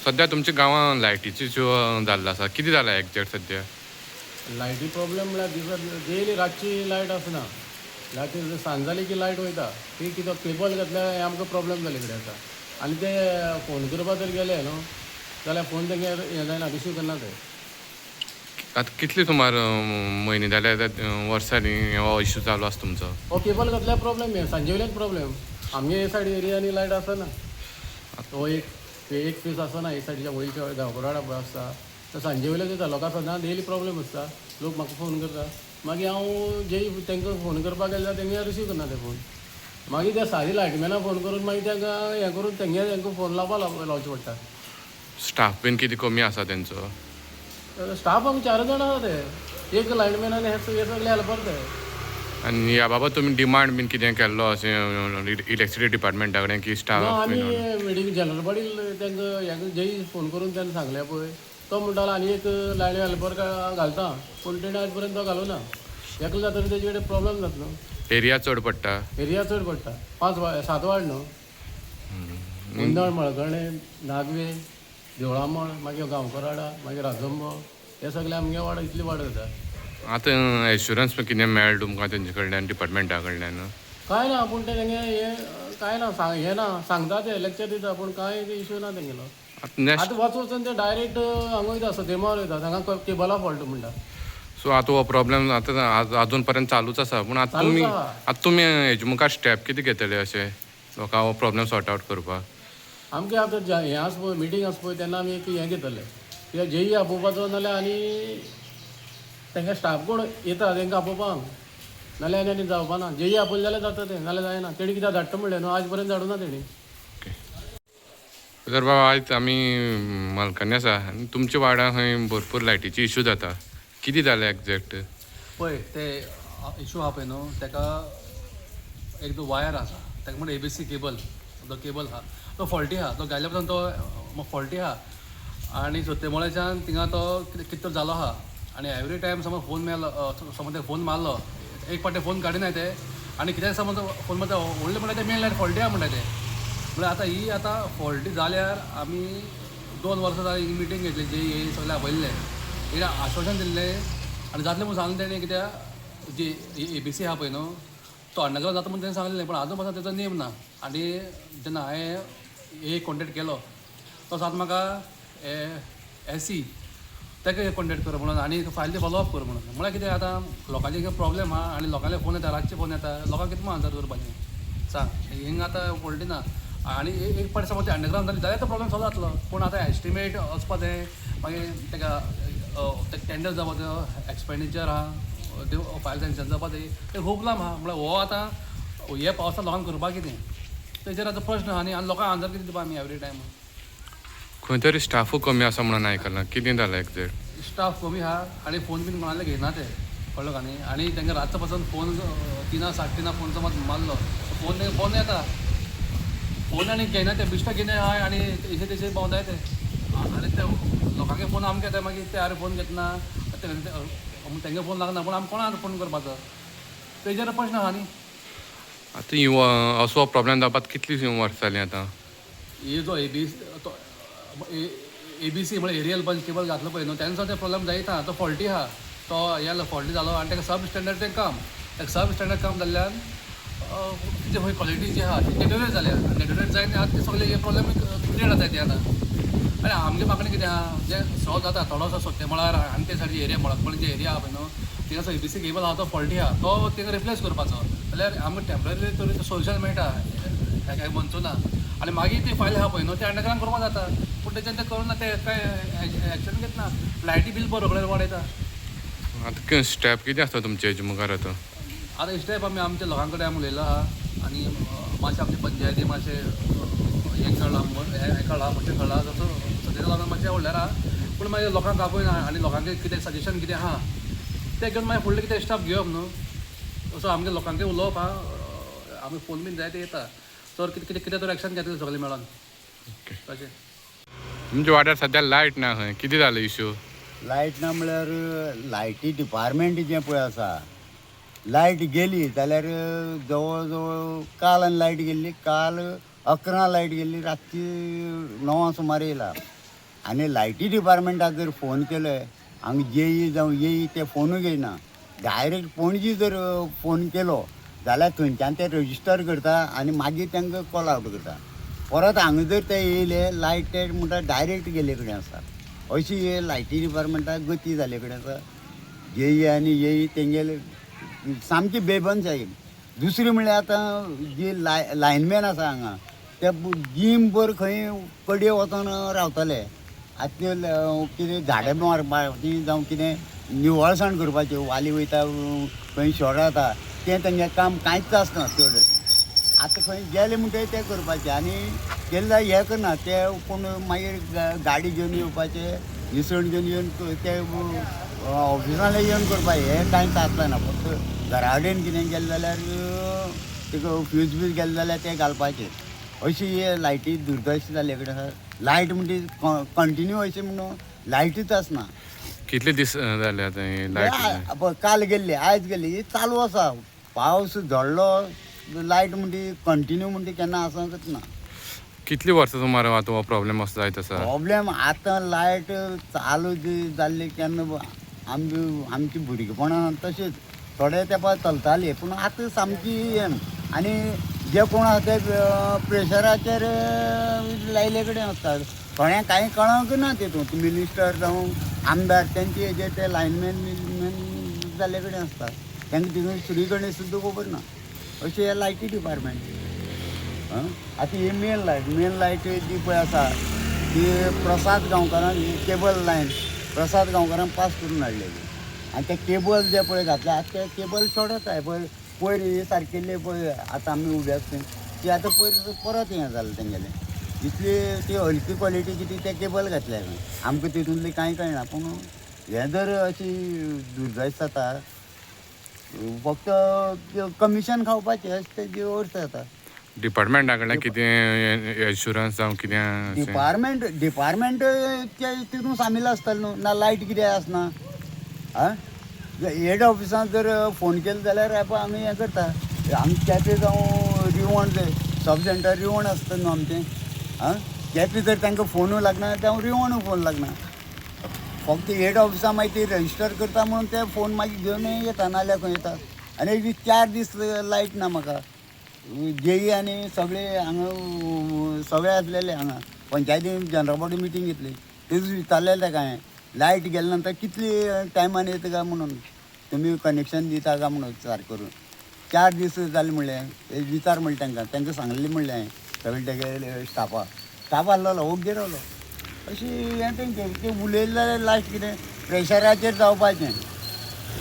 सध्या तुमच्या गांवांत लायटीची इश्यू जाल्लो आसा, कितें जाला एक्झॅक्ट सध्या? लायटी प्रॉब्लेम म्हळ्यार दिसत डेली रातची लायट आसना. रातची सांज जाली की लायट वयता. ती कितें केबल घातल्यार हे आमकां प्रॉब्लेम जाले कडेन आसा. आनी ते फोन करपाक जर गेले न्हू जाल्यार फोन तेंगे हें जायना, रिसीव करना ते. आतां कितले सुमार म्हयने जाले वर्सांनी हो इश्यू चालू आसा तुमचो? हो केबल घातल्यार प्रॉब्लेम हे सांजे वयल्याच प्रॉब्लेम. आमगे हे सायड एरियांनी लायट आसना. तो एक पीस आसना. हे सायडीच्या वयच्या गांवकराडा पळय आसता तर सांजे वयल्याच येता. लोकांक सदां डेली प्रॉब्लेम आसता. लोक म्हाका फोन करता. मागीर हांव जे तांकां फोन करपाक गेल्यार तेंगे रिसीव करना ते फोन. मागीर त्या सादी लायटमॅनाक फोन करून मागीर तांकां हें करून तांकां फोन लावपाक लावचें पडटा. स्टाफ बीन कितें कमी आसा तेंचो? स्टाफ आमी 4 जाण आसा ते. एक लायटमॅन आनी हे सगळे हेल्पर ते. आनी ह्या बाबत तुमी डिमांड बीन कितें केल्लो अशें इलेक्ट्रिसिटी डिपार्टमेंटा कडेन की स्टाफ? आमी मिटींग जनरल बॉडी तांकां हेका जेई फोन करून तेन्ना सांगलें पळय तो म्हणटालो आनी एक लायट हेल्पर घालता. पूण तेणें आयज पर्यंत तो घालूना. एकलो जातकीर तेजे कडेन प्रॉब्लेम जाता न्हू. एरिया चड पडटा? एरिया चड पडटा. 7 वार्ड न्हू. मुंदळ, मळकर्णे, नागवे, देवळामळ, मागीर गांवकराडा, मागीर राजंबो, हे सगळे आमगे वार्ड इतले वार्ड जाता. आतां एश्युरन्स कितें मेळ्ळें तुमकां तेंचे कडल्यान डिपार्टमेंटा कडल्यान? कांय ना. पूण ते तेंगे हे कांय ना हें ना. सांगता ते लेक्चर दिता पूण कांय इश्यू ना तेंगेलो. आतां वचून ते डायरेक्ट हांगा वयता सत्यमावर वयता. हांगा केबला फॉल्ट म्हणटा. सो आतां हो प्रॉब्लेम आतां अजून पर्यंत चालूच आसा. पूण आतां तुमी हेजे मुखार स्टेप कितें घेतले अशें लोकांक हो प्रॉब्लेम सॉर्ट आवट करपाक? आमगे आतां हें आसा पळय मिटींग आसा पळय तेन्ना आमी एक हें घेतले कित्याक जेई आपोवपाचो नाल्यार आनी तांकां स्टाफ कोण येता तांकां आपोवपाक नाल्यार आनी जावपा ना. जेई आपयलें जाल्यार जाता तें नाल्यार जायना. तेणी कित्याक धाडटा म्हणलें न्हू आज पर्यंत धाडूना तेणी. तर बाबा आयज आमी मलकांनी आसा आनी तुमच्या वाड्यान खंय भरपूर लायटीची इश्यू जाता. कितें जालें एक्झॅक्ट? पळय ते इशू आहा पळय न्हू ताका एक जो वायर आसा ताका म्हणटा ABC केबल. जो केबल आहा तो फॉल्टी आहा. तो घायल्या पासून तो फॉल्टी आहा आनी सत्यमोळ्याच्यान थिंगा तो कितें तर जालो आहा आनी एवरी टायम समज फोन मेळ्ळो समज ते फोन मारलो एक फावटी फोन काडिनाय ते आनी कितेंय समज फोन मारता व्हडले म्हणटा ते मेळ्ळे फॉल्टी आहा म्हणटा ते. म्हळ्यार आतां ही आतां फॉल्टी जाल्यार आमी 2 वर्सां जाली ही मिटींग घेतली जे सगळे आपयल्ले तेणें आश्वासन दिल्लें आनी जातलें म्हणून सांगलें तेणें कित्याक जी ABC आहा पळय न्हू तो अंडरग्रावंड जाता म्हणून तेणें सांगलें पूण आजून पासून तेचो नेम ना. आनी जेन्ना हांवें एक कॉन्टेक्ट केलो तो सांगता म्हाका SC ताका कॉन्टेक्ट कर म्हणून आनी फायल ती फॉलो अप कर म्हणून. म्हळ्यार कितें आतां लोकांचे कितें प्रॉब्लेम आहा आनी लोकांले फोन येता रातचे फोन येता लोकांक कितें आन्सर करपाचें सांग. हिंगा आतां फॉल्टी ना आनी एक फावटी समज ते अंडरग्रावंड जाली जाल्यार तो प्रॉब्लेम सॉल्व जातलो. पूण आतां एस्टिमेट वचपा जाय मागीर ताका टेंडर जावपा जाय एक्सपेंडिचर आहा फायल सँक्शन जावपा जाय ते खूब लांब आहा. म्हळ्यार हो आतां हे पावसांत लोकांक करपाक कितें तेजेर आतां प्रश्न आहा आनी लोकांक आन्सर कितें दिवपा आमी एवरी टायम. खंय तरी स्टाफूय कमी आसा म्हणून आयकलां. कितें जालें एक्झॅक्ट? स्टाफ कमी आहा आनी फोन बीन कोणाले घेयना ते कळ्ळो का न्ही. आनी तांकां रातचो पासून फोन 3:30 फोन समज मारलो फोन येता फोन आनी घेयना ते बिश्टा घेयना आहाय आनी तेचे तेचे भोंवताय ते आनी ते लोकांगे फोन आमकां येता मागीर ते फोन घेतना तेंगे फोन लागना पूण आमी कोणाक फोन करपाचो तेजेर प्रश्न आहा न्ही. आतां असो प्रॉब्लेम जावपाक कितलीं वर्सां जालीं आतां? ही जो ABC म्हळ्यार एरियल बंच केबल घातलो पळय न्हू तेन्ना ते प्रॉब्लेम जायता. तो फॉल्टी आहा तो हे फॉल्टी जालो आनी ताका सब स्टँडर्ड तें काम ताका सब स्टँडर्ड काम जाल्ल्यान जी खंय क्वॉलिटी जी आहा ती डेटोरेट जाल्या डेटोरेट जायन आतां ते सगळे हे प्रॉब्लेम क्रिएट जाता ते आतां. आनी आमगे मागणी कितें आहा जे सॉल्व जाता थोडोसो सत्यमळार आनी ते सायडीचे एरिया मळकपणचे एरिया आहा पळय न्हू थिंगासो ABC केबल आहा तो फॉल्टी आहा तो थिंगा रिप्लेस करपाचो जाल्यार आमकां टेम्पररी तरी सोल्युशन मेळटा हेका मनसुना. आनी मागीर ती फायल आहा पळय न्हू ते अंडरग्रावंड करपाक जाता पूण तेच्यान तें करूना ते काय एक्शन घेतना लायटी बील बरो कडेन वाडयता. आतां स्टेप कितें आसता तुमचे हेजे मुखार आतां? आतां स्टेप आमी आमच्या लोकां कडेन आमी उलयला आहा आनी मातशें आमचे पंचायती मातशें हें कळ्ळां हें कळ्ळां मातशें कळ्ळां तसो सद्याच्या लागून मातशें व्हडल्यार आहा पूण मागीर लोकांक आपयना आनी लोकांक कितें सजेशन कितें आहा तें घेवन मागीर फुडलें कितें स्टेप घेवप न्हू. तसो आमगे लोकांकय उलोवप आहा आमी फोन बीन जाय ते येता तर कितें तर एक्शन घेतलें सगळें मेळोन तशें. तुमच्या वाड्यार सद्या लायट ना खंय कितें जालें इश्यू? लायट ना म्हळ्यार लायटी डिपार्टमेंट जें पळय आसा लायट गेली जाल्यार जवळ जवळ काल आनी लायट गेल्ली काल 11 लायट गेल्ली रातची 9 सुमार येयला आनी लायटी डिपार्टमेंटाक जर फोन केलो हांगा जेई जावं येई ते फोनूय घेयना डायरेक्ट पणजी जर फोन केलो जाल्यार थंयच्यान ते रजिस्टर करता आनी मागीर तांकां कॉल आवट करता परत हांगा जर ते येयले लायट ते म्हणटा डायरेक्ट गेले कडेन आसा अशी हे लायटी डिपार्टमेंटाक गती जाले कडेन आसा जेई आनी येई तेंगेले सामकी बेबनशाही दुसरी म्हणल्यार आतां जी लायनमॅन आसा हांगा ते दीमभर खंय कडये वचोन रावतले आतां कितें झाडां मारपाची जावं कितें निवळसाण करपाचें वाली वयता खंय शॉर्ट जाता तें तेंगे काम कांयच आसना चड आतां खंय गेले म्हणटकीर तें करपाचें आनी केन्ना हें करना ते कोण मागीर गाडी घेवन येवपाचें निसण घेवन येवन ते ऑफिसांतले येवन करपाचें हें कांयच आसलें ना फक्त घरा कडेन कितें गेलें जाल्यार तेका फ्यूज बीज गेले जाल्यार ते घालपाचें अशी हे लायटी दुर्दश जाले कडेन आसा लायट म्हणटी कंटिन्यू अशें म्हणून लायटूच आसना कितले दीस जाले आतां ही लायट पळय काल गेल्ली आयज गेल्ली ही चालू आसा पावस झडलो लायट म्हणटी कंटिन्यू म्हणटी केन्ना आसकच ना कितली वर्सां सुमार आतां हो प्रॉब्लेम असो जायत आसा प्रॉब्लेम आतां लायट चालू जाल्ली केन्ना आमची भुरगेपणां तशीच थोडे तेंपा चलताली पूण आतां सामकी आनी जे कोण आसा ते प्रेशराचेर लायले कडेन आसतात थोड्यांक कांय कळोंक ना तितूंत मिनिस्टर जावं आमदार तेंचे हेजेर ते लायनमॅन जाल्ले कडेन आसतात तांकां तितून सुरी कडेन सुद्दां खबर ना अशें हे लायटी डिपार्टमेंट आतां ही मेन लायट जी पळय आसा ती प्रसाद गांवकारांक ही केबल लायन प्रसाद गांवकारांक पास करून हाडलेली आनी ते केबल जे पळय घातले आतां ते केबल चडत आहे पळय पयर हे सारकेल्ले पळय आतां आमी उबे आसता ती आतां पयर परत हें जालें तेंगेलें इतली ती हलकी क्वॉलिटीची ती ते केबल घातल्या आमकां तितूंतली कांय कळना पूण हें जर अशी दुर्दश जाता फक्त कमिशन खावपाचें अशें तेजी अर्थ जाता डिपार्टमेंटा कडल्यान कितें एश्युरन्स जावं कितें डिपार्टमेंटचे तितून सामील आसतले न्हू ना लायट कितें आसना आं हेड ऑफिसान जर फोन केलो जाल्यार आमी हें करता आमी केपें जावं रिवण सब सेंटर रिवण आसता न्हू आमचें आं केपें जर तांकां फोनूय लागना जावं रिवणूय फोन लागना फक्त हेड ऑफिसान मागीर ती रजिस्टर करता म्हणून ते फोन मागीर घेवन येता नाल्यार खंय येता आनी एक दीस 4 दीस लायट ना म्हाका जेई आनी सगळे हांगा सगळे आसलेले हांगा पंचायतीन जनरल बॉडी मिटींग घेतली ते दीस विचारलेलें तेका हांवें लायट गेले नंतर कितली टायमान येता काय म्हणून तुमी कनेक्शन दिता काय म्हणून विचार करून 4 दीस जाले म्हणलें विचार म्हणलें तांकां सांगलेलें म्हणलें हांवें सगळे तेगे स्टाफ आसलो ओग्गे रावलो अशी हें तेंचें उलयलें जाल्यार लास्ट कितें प्रेशराचेर जावपाचें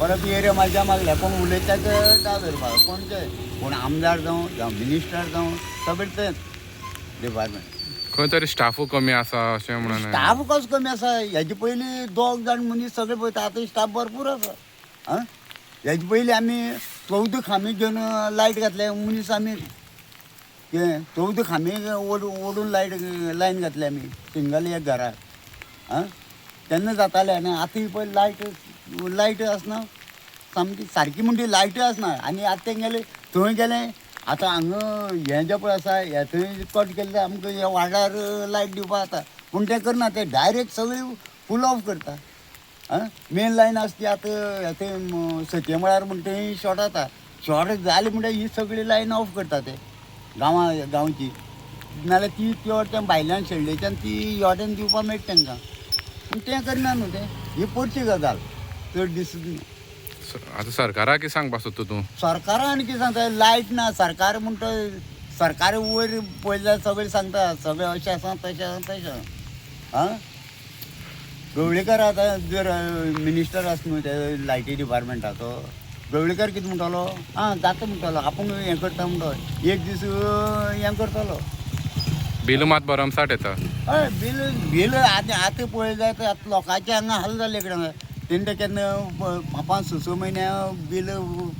परत एरिया म्हाज्या मागल्या कोण उलयता ते डाव धरपाक कोण आमदार जावं मिनिस्टर जावं सगळे तेच डिपार्टमेंट खंय तरी स्टाफूय कमी आसा अशें म्हणून स्टाफ कसो कमी आसा हेजे पयलीं 2 जाण मनीस सगळे पळयता आतां स्टाफ भरपूर आसा आं हेजे पयलीं आमी 14 खांबे घेवन लायट घातले मनीस आमी कितें 14 खांबे ओडून लायन घातली आमी सिंगल एक घराक आं तेन्ना जातालें आनी आतां पळय लायट आसना सामकी सारकी म्हणटी लायटूय आसना आनी आतां तेंगेले थंय गेलें आतां हांगा हें जें पळय आसा हें थंय कट केलें आमकां ह्या वार्डार लायट दिवपा जाता पूण तें करना ते डायरेक्ट सगळी फूल ऑफ करता आं मेन लायन आसा ती आतां थंय सतये मळार म्हण थंय शॉर्ट जाता शॉर्ट जाली म्हणटा ही सगळी लायन ऑफ करता ते गांवची नाल्यार ती प्युअर त्या भायल्यान शेळडेच्यान ती योड्यान दिवपा मेळटा तांकां पूण तें करना न्हू तें ही पडची गजाल चड दीस आतां सरकाराक कितें सांगपाक सोदता तूं सरकारान कितें सांगता लायट ना सरकार म्हणटा सरकार वयर पळयल्यार सगळें सांगता सगळें अशें आसा तशें आसा तशें आं गवळीकर आतां जर मिनिस्टर आसा न्हू ते लायटी डिपार्टमेंटाचो गवळीकर कितें म्हणटालो आं जाता म्हणटालो आपूण हें करता म्हणटो एक दीस हें करतलो बील मात भरमसाट येता हय बील आतां पळय जाय तर आतां लोकांचे हांगा हाल जाल्ले कडेन तेंचे केन्ना 5-6 म्हयन्या बील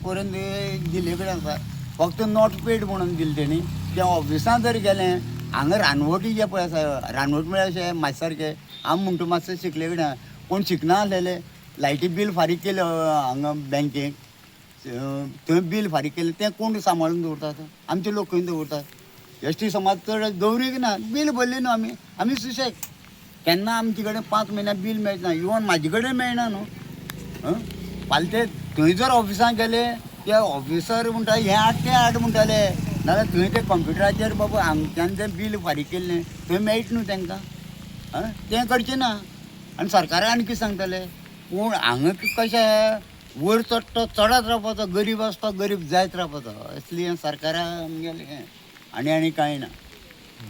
पर्यंत दिले कडेन आसा फक्त नॉट पेड म्हणून दिले तेणी त्या ऑफिसान जर गेलें हांगा रानवटी जे पळय आसा रानवट म्हळ्यार अशें म्हाजे सारकें हांव म्हणटा मातशें शिकले कडेन कोण शिकना आसलेले लायटी बील फारीक केलें हांगा बँकेक थंय बील फारीक केलें तें कोण सांबाळून दवरतात आमचे लोक खंय दवरतात एस टी समाज चड दवरीक ना बील भरली न्हू आमी सुशेग केन्ना आमचे कडेन 5 म्हयन्या बील मेळना, इवन म्हाजे कडेन मेळना न्हू. फाल्यां ते थंय जर ऑफिसांत गेले ते ऑफिसर म्हणटा हें हाड तें हाड म्हणटाले, नाजाल्यार थंय ते कंप्युटराचेर बाबा हांगच्यान तें बील फारीक केल्लें थंय मेळटा न्हू तांकां. तें करचें ना आनी सरकारान आनी कितें सांगताले. पूण हांगा कशें वयर चडटा चडत रावपाचो, गरीब आसता गरीब जायत रावपाचो, असली सरकारान आमगेलें आनी कांय ना.